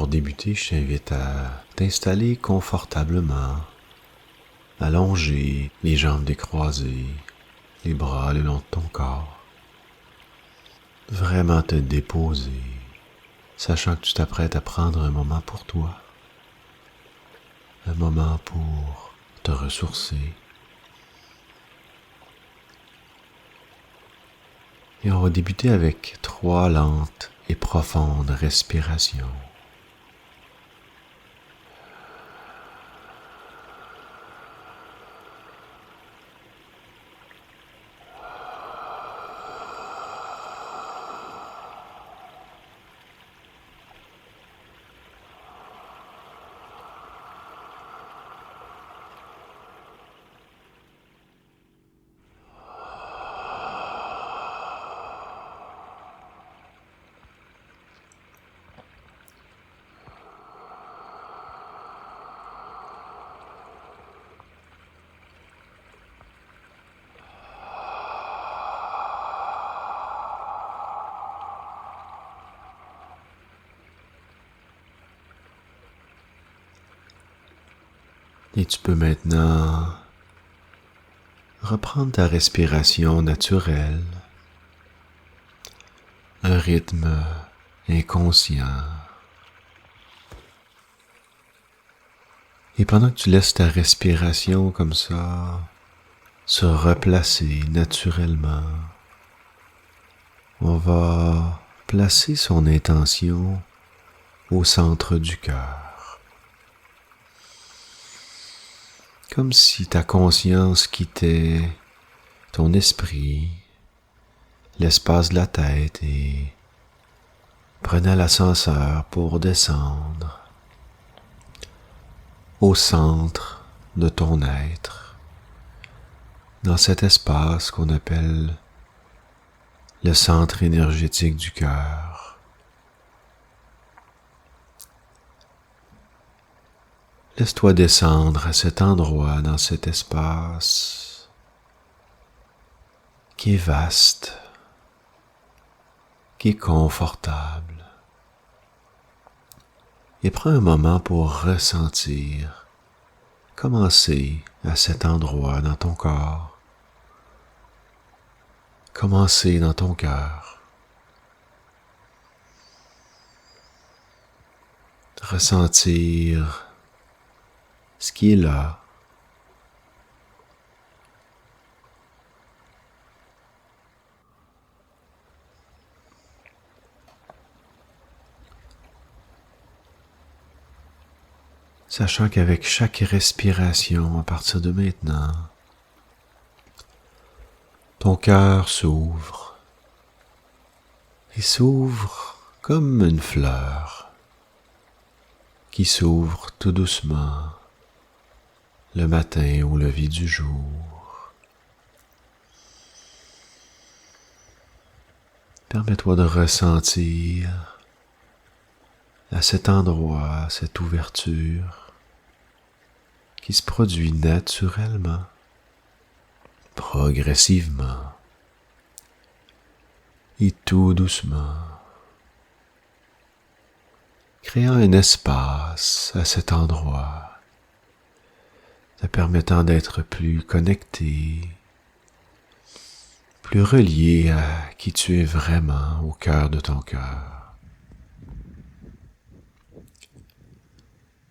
Pour débuter, je t'invite à t'installer confortablement, allongé, les jambes décroisées, les bras le long de ton corps. Vraiment te déposer, sachant que tu t'apprêtes à prendre un moment pour toi, un moment pour te ressourcer. Et on va débuter avec 3 lentes et profondes respirations. Et tu peux maintenant reprendre ta respiration naturelle, un rythme inconscient. Et pendant que tu laisses ta respiration comme ça se replacer naturellement, on va placer son intention au centre du cœur. Comme si ta conscience quittait ton esprit, l'espace de la tête et prenait l'ascenseur pour descendre au centre de ton être, dans cet espace qu'on appelle le centre énergétique du cœur. Laisse-toi descendre à cet endroit, dans cet espace qui est vaste, qui est confortable. Et prends un moment pour ressentir, commencer à cet endroit dans ton corps, commencer dans ton cœur. Ressentir ce qui est là. Sachant qu'avec chaque respiration, à partir de maintenant, ton cœur s'ouvre. Il s'ouvre comme une fleur qui s'ouvre tout doucement le matin au lever du jour. Permets-toi de ressentir à cet endroit cette ouverture qui se produit naturellement, progressivement et tout doucement, créant un espace à cet endroit, te permettant d'être plus connecté, plus relié à qui tu es vraiment au cœur de ton cœur.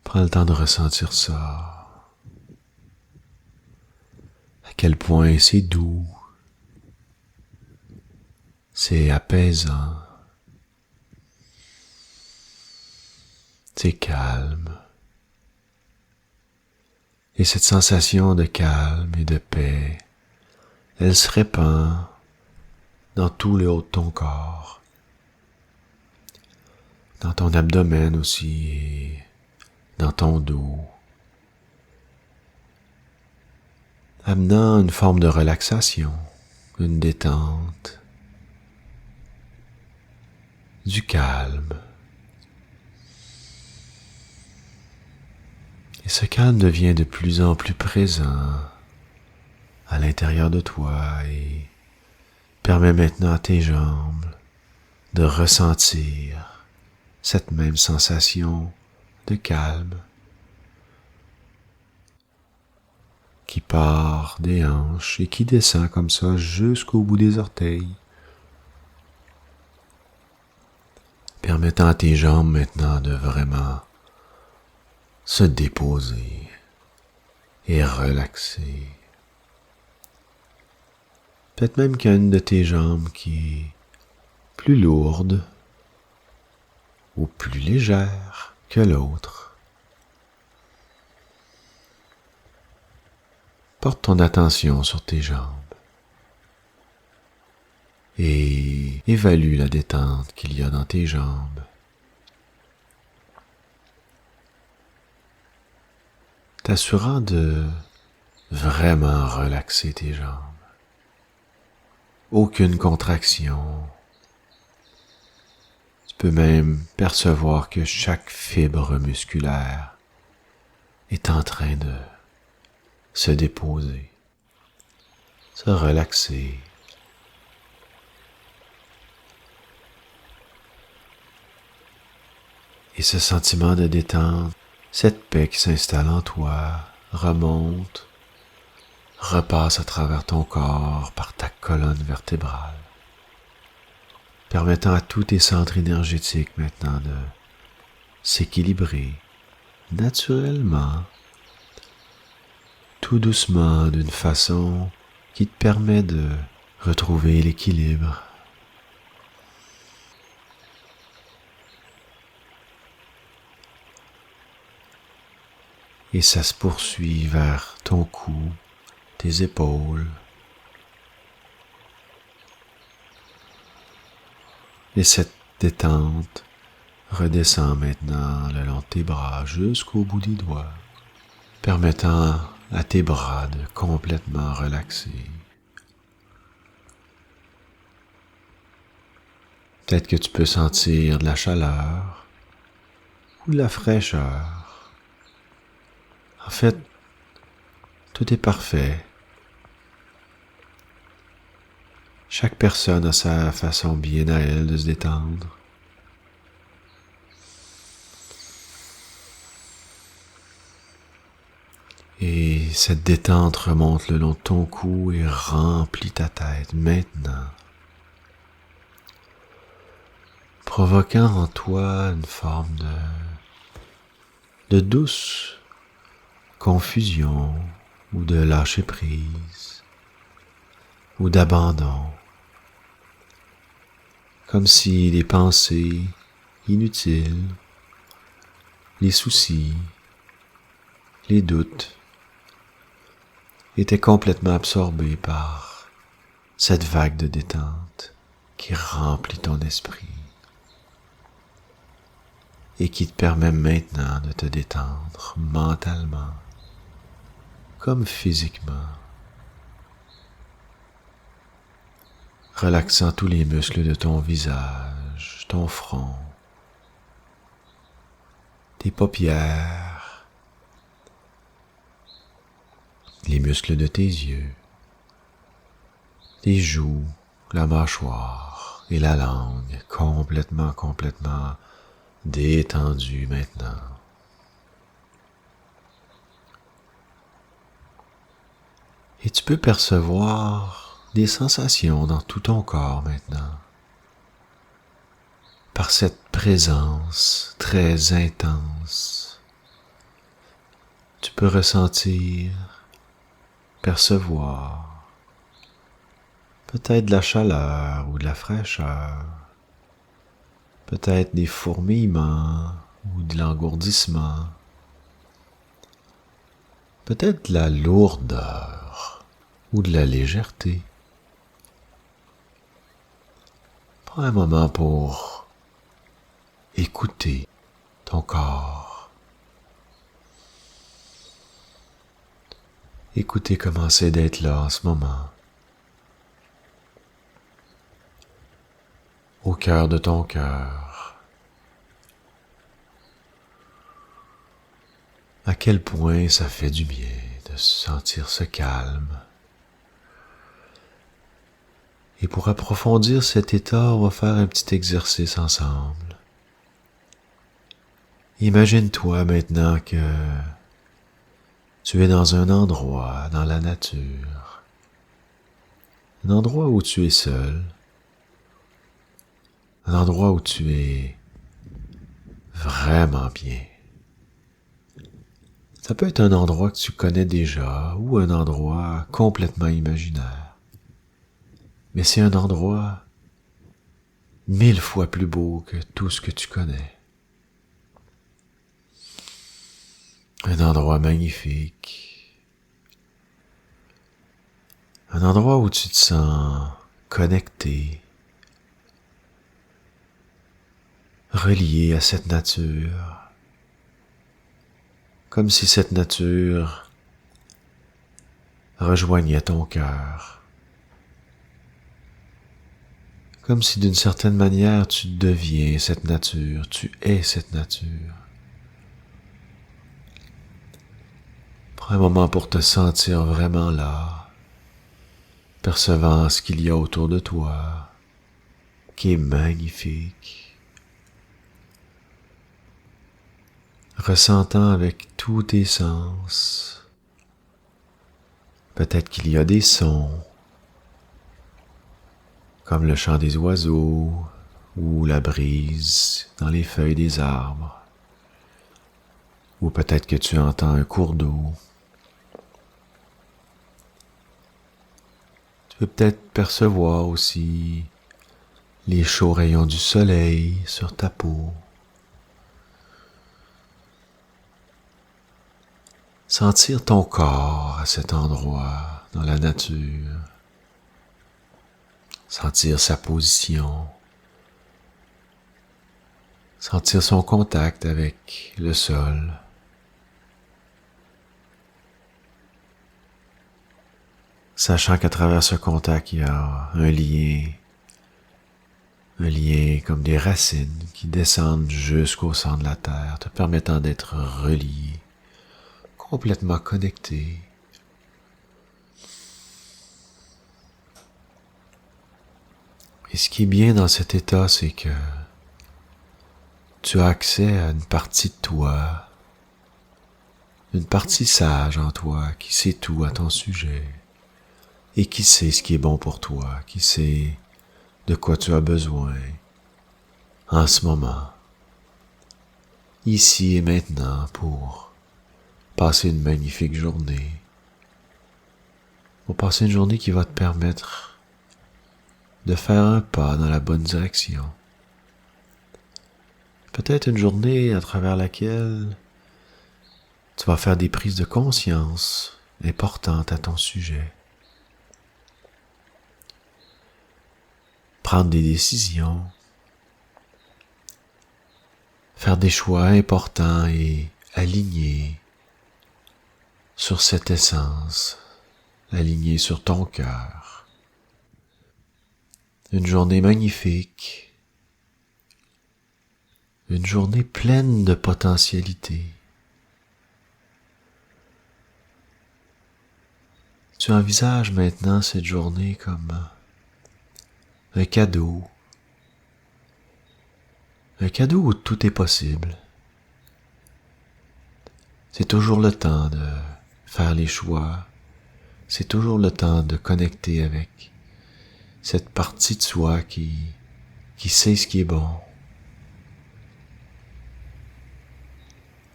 Prends le temps de ressentir ça. À quel point c'est doux, c'est apaisant, c'est calme. Et cette sensation de calme et de paix, elle se répand dans tout le haut de ton corps, dans ton abdomen aussi et dans ton dos, amenant une forme de relaxation, une détente, du calme. Et ce calme devient de plus en plus présent à l'intérieur de toi et permet maintenant à tes jambes de ressentir cette même sensation de calme qui part des hanches et qui descend comme ça jusqu'au bout des orteils, permettant à tes jambes maintenant de vraiment se déposer et relaxer. Peut-être même qu'il y a une de tes jambes qui est plus lourde ou plus légère que l'autre. Porte ton attention sur tes jambes et évalue la détente qu'il y a dans tes jambes. T'assurant de vraiment relaxer tes jambes. Aucune contraction. Tu peux même percevoir que chaque fibre musculaire est en train de se déposer, se relaxer. Et ce sentiment de détente, cette paix qui s'installe en toi, remonte, repasse à travers ton corps, par ta colonne vertébrale, permettant à tous tes centres énergétiques maintenant de s'équilibrer naturellement, tout doucement, d'une façon qui te permet de retrouver l'équilibre. Et ça se poursuit vers ton cou, tes épaules. Et cette détente redescend maintenant le long de tes bras jusqu'au bout des doigts, permettant à tes bras de complètement relaxer. Peut-être que tu peux sentir de la chaleur ou de la fraîcheur. En fait, tout est parfait. Chaque personne a sa façon bien à elle de se détendre. Et cette détente remonte le long de ton cou et remplit ta tête maintenant, provoquant en toi une forme de douce confusion ou de lâcher prise ou d'abandon, comme si les pensées inutiles, les soucis, les doutes étaient complètement absorbés par cette vague de détente qui remplit ton esprit et qui te permet maintenant de te détendre mentalement comme physiquement, relaxant tous les muscles de ton visage, ton front, tes paupières, les muscles de tes yeux, tes joues, la mâchoire et la langue complètement détendues maintenant. Et tu peux percevoir des sensations dans tout ton corps maintenant, par cette présence très intense. Tu peux ressentir, percevoir, peut-être de la chaleur ou de la fraîcheur, peut-être des fourmillements ou de l'engourdissement, peut-être de la lourdeur ou de la légèreté. Prends un moment pour écouter ton corps. Écoutez comment c'est d'être là en ce moment. Au cœur de ton cœur. À quel point ça fait du bien de sentir ce calme. Et pour approfondir cet état, on va faire un petit exercice ensemble. Imagine-toi maintenant que tu es dans un endroit, dans la nature, un endroit où tu es seul, un endroit où tu es vraiment bien. Ça peut être un endroit que tu connais déjà ou un endroit complètement imaginaire. Mais c'est un endroit 1000 fois plus beau que tout ce que tu connais. Un endroit magnifique. Un endroit où tu te sens connecté, relié à cette nature, comme si cette nature rejoignait ton cœur, comme si d'une certaine manière tu deviens cette nature, tu es cette nature. Prends un moment pour te sentir vraiment là, percevant ce qu'il y a autour de toi, qui est magnifique. Ressentant avec tous tes sens. Peut-être qu'il y a des sons, comme le chant des oiseaux ou la brise dans les feuilles des arbres. Ou peut-être que tu entends un cours d'eau. Tu peux peut-être percevoir aussi les chauds rayons du soleil sur ta peau. Sentir ton corps à cet endroit, dans la nature. Sentir sa position. Sentir son contact avec le sol. Sachant qu'à travers ce contact, il y a un lien comme des racines qui descendent jusqu'au centre de la terre, te permettant d'être relié, complètement connecté. Et ce qui est bien dans cet état, c'est que tu as accès à une partie de toi, une partie sage en toi qui sait tout à ton sujet et qui sait ce qui est bon pour toi, qui sait de quoi tu as besoin en ce moment, ici et maintenant, pour passer une magnifique journée, pour passer une journée qui va te permettre de faire un pas dans la bonne direction. Peut-être une journée à travers laquelle tu vas faire des prises de conscience importantes à ton sujet. Prendre des décisions, faire des choix importants et alignés sur cette essence, alignés sur ton cœur. Une journée magnifique, une journée pleine de potentialités. Tu envisages maintenant cette journée comme un cadeau où tout est possible. C'est toujours le temps de faire les choix, c'est toujours le temps de connecter avec cette partie de soi qui sait ce qui est bon.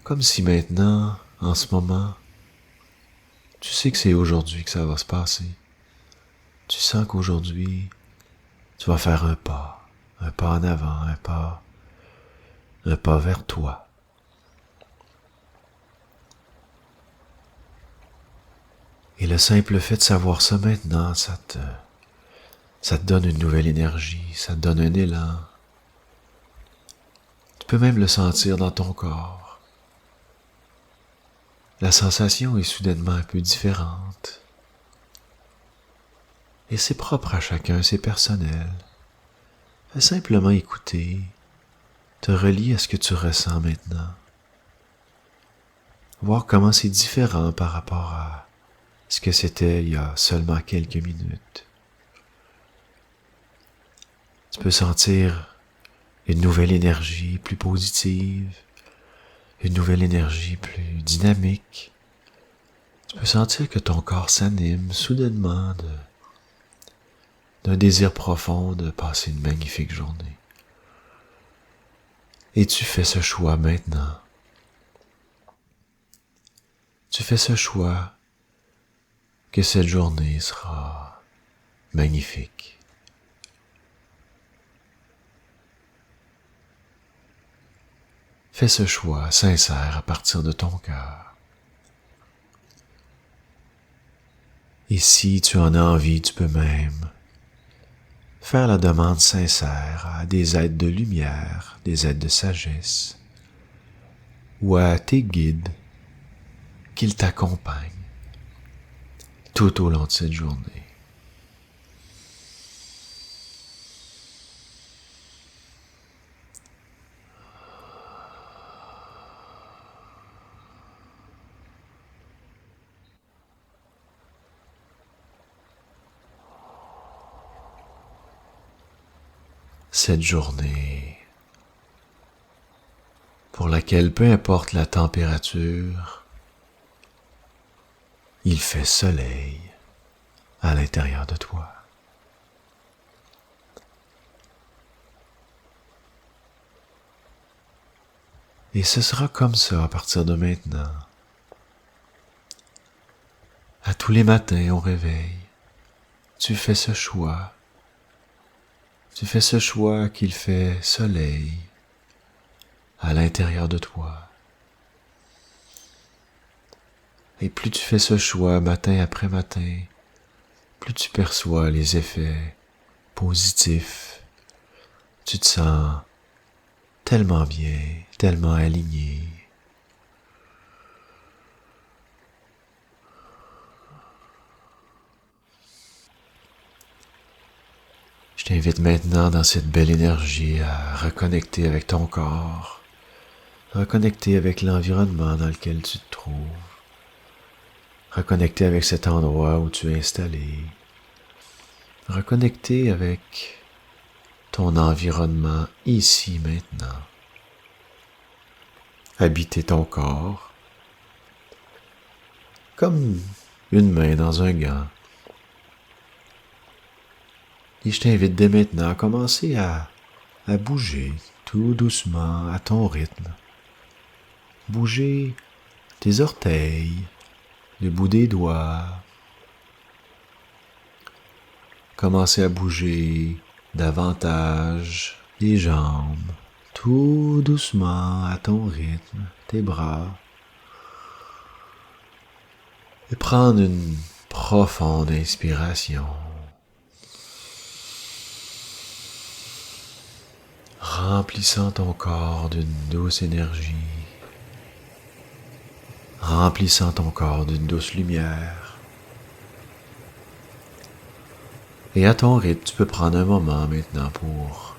Comme si maintenant, en ce moment, tu sais que c'est aujourd'hui que ça va se passer. Tu sens qu'aujourd'hui, tu vas faire un pas en avant, un pas vers toi. Et le simple fait de savoir ça maintenant, ça te donne une nouvelle énergie, ça te donne un élan. Tu peux même le sentir dans ton corps. La sensation est soudainement un peu différente. Et c'est propre à chacun, c'est personnel. Fais simplement écouter, te relier à ce que tu ressens maintenant. Voir comment c'est différent par rapport à ce que c'était il y a seulement quelques minutes. Tu peux sentir une nouvelle énergie plus positive, une nouvelle énergie plus dynamique. Tu peux sentir que ton corps s'anime soudainement d'un désir profond de passer une magnifique journée. Et tu fais ce choix maintenant. Tu fais ce choix que cette journée sera magnifique. Fais ce choix sincère à partir de ton cœur. Et si tu en as envie, tu peux même faire la demande sincère à des êtres de lumière, des êtres de sagesse, ou à tes guides qu'ils t'accompagnent tout au long de cette journée. Cette journée pour laquelle peu importe la température, il fait soleil à l'intérieur de toi. Et ce sera comme ça à partir de maintenant. À tous les matins au réveil, tu fais ce choix. Tu fais ce choix qu'il fait soleil à l'intérieur de toi. Et plus tu fais ce choix matin après matin, plus tu perçois les effets positifs. Tu te sens tellement bien, tellement aligné. Je t'invite maintenant dans cette belle énergie à reconnecter avec ton corps, reconnecter avec l'environnement dans lequel tu te trouves, reconnecter avec cet endroit où tu es installé, reconnecter avec ton environnement ici maintenant. Habiter ton corps comme une main dans un gant. Et je t'invite dès maintenant à commencer à bouger tout doucement à ton rythme. Bouger tes orteils, le bout des doigts. Commencer à bouger davantage les jambes, tout doucement à ton rythme, tes bras. Et prendre une profonde inspiration. Remplissant ton corps d'une douce énergie, remplissant ton corps d'une douce lumière. Et à ton rythme, tu peux prendre un moment maintenant pour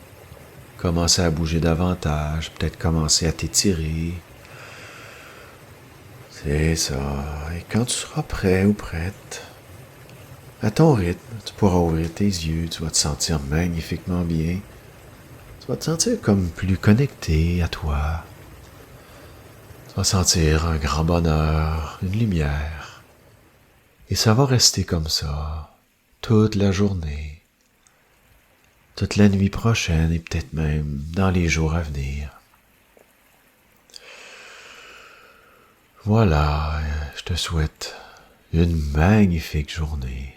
commencer à bouger davantage, peut-être commencer à t'étirer. C'est ça. Et quand tu seras prêt ou prête, à ton rythme, tu pourras ouvrir tes yeux, tu vas te sentir magnifiquement bien. Tu vas te sentir comme plus connecté à toi. Tu vas sentir un grand bonheur, une lumière. Et ça va rester comme ça toute la journée, toute la nuit prochaine et peut-être même dans les jours à venir. Voilà, je te souhaite une magnifique journée.